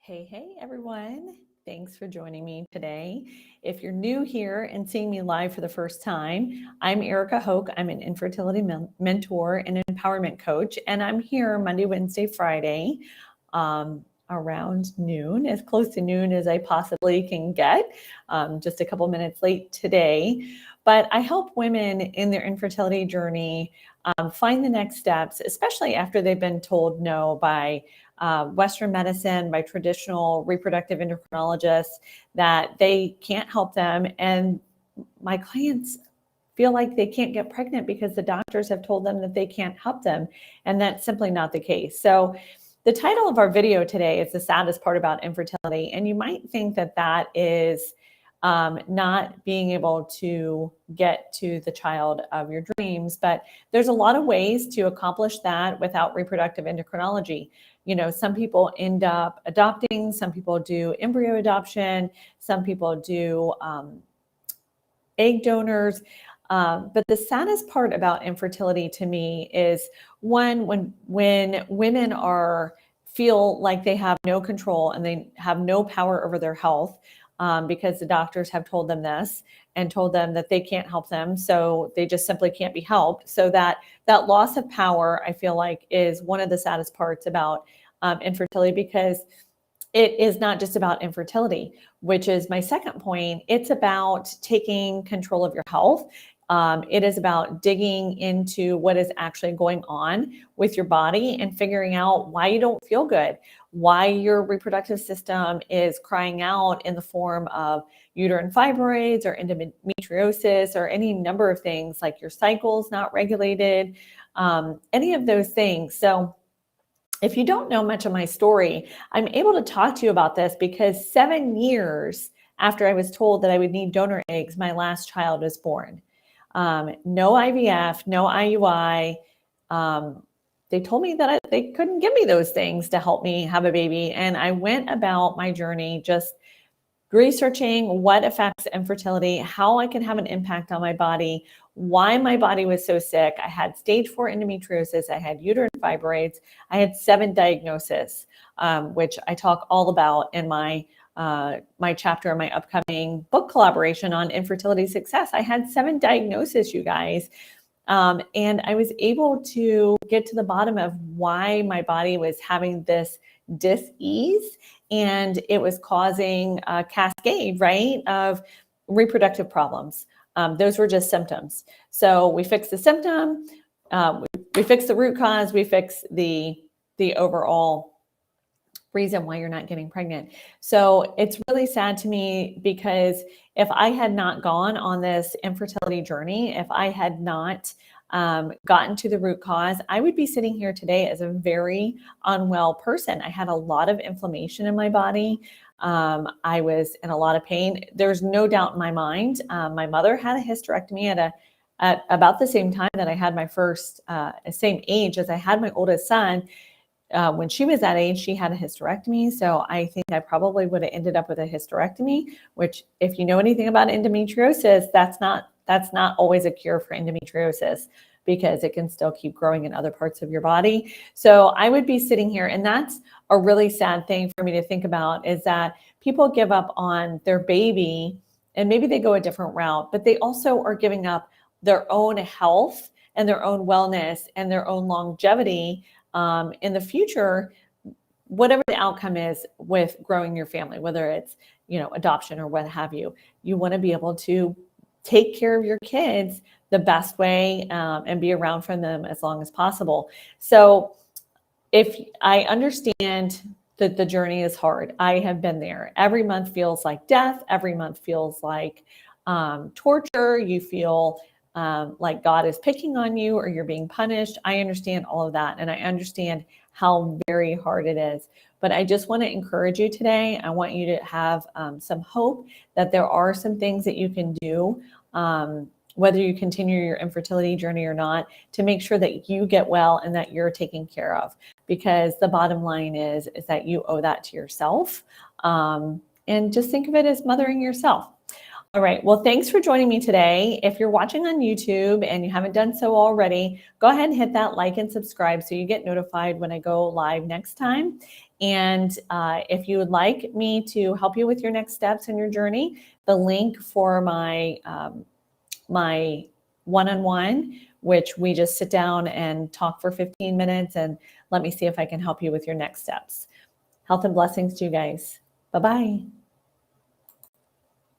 Hey everyone. Thanks for joining me today. If you're new here and seeing me live for the first time, I'm Erica Hoke. I'm an infertility mentor and empowerment coach, and I'm here Monday, Wednesday, Friday around noon, as close to noon as I possibly can get, just a couple minutes late today. But I help women in their infertility journey find the next steps, especially after they've been told no by Western medicine, by traditional reproductive endocrinologists, that they can't help them. And my clients feel like they can't get pregnant because the doctors have told them that they can't help them. And that's simply not the case. So the title of our video today is The Saddest Part About Infertility. And you might think that that is not being able to get to the child of your dreams, but there's a lot of ways to accomplish that without reproductive endocrinology. You know, some people end up adopting, some people do embryo adoption, some people do egg donors. But the saddest part about infertility to me is when women feel like they have no control and they have no power over their health, because the doctors have told them this and told them that they can't help them, so they just simply can't be helped. So that loss of power, I feel like, is one of the saddest parts about infertility, because it is not just about infertility, which is my second point. It's about taking control of your health. It is about digging into what is actually going on with your body and figuring out why you don't feel good, why your reproductive system is crying out in the form of uterine fibroids or endometriosis or any number of things, like your cycle's not regulated, any of those things. So if you don't know much of my story, I'm able to talk to you about this because 7 years after I was told that I would need donor eggs, my last child was born. No IVF, no IUI. They told me that they couldn't give me those things to help me have a baby. And I went about my journey just researching what affects infertility, how I can have an impact on my body, why my body was so sick. I had stage 4 endometriosis. I had uterine fibroids. I had 7 diagnoses, which I talk all about in my chapter in my upcoming book collaboration on infertility success. I had 7 diagnoses, you guys. And I was able to get to the bottom of why my body was having this dis-ease, and it was causing a cascade, right, of reproductive problems. Those were just symptoms. So we fix the symptom, we fix the root cause, we fix the overall reason why you're not getting pregnant. So it's really sad to me, because if I had not gone on this infertility journey, if I had not gotten to the root cause, I would be sitting here today as a very unwell person. I had a lot of inflammation in my body. I was in a lot of pain. There's no doubt in my mind. My mother had a hysterectomy at about the same time that I had my first, same age as I had my oldest son. When she was that age, she had a hysterectomy. So I think I probably would have ended up with a hysterectomy, which, if you know anything about endometriosis, that's not always a cure for endometriosis, because it can still keep growing in other parts of your body. So I would be sitting here, and that's a really sad thing for me to think about, is that people give up on their baby and maybe they go a different route, but they also are giving up their own health and their own wellness and their own longevity in the future, whatever the outcome is with growing your family, whether it's, adoption or what have you. You want to be able to take care of your kids the best way, and be around for them as long as possible. So if I understand that the journey is hard, I have been there. Every month feels like death. Every month feels like torture. You feel like God is picking on you or you're being punished. I understand all of that, and I understand how very hard it is. But I just want to encourage you today. I want you to have some hope that there are some things that you can do, whether you continue your infertility journey or not, to make sure that you get well and that you're taken care of. Because the bottom line is that you owe that to yourself. And just think of it as mothering yourself. All right. Well, thanks for joining me today. If you're watching on YouTube and you haven't done so already, go ahead and hit that like and subscribe so you get notified when I go live next time. And if you would like me to help you with your next steps in your journey, the link for my my one-on-one, which we just sit down and talk for 15 minutes and let me see if I can help you with your next steps. Health and blessings to you guys. Bye-bye.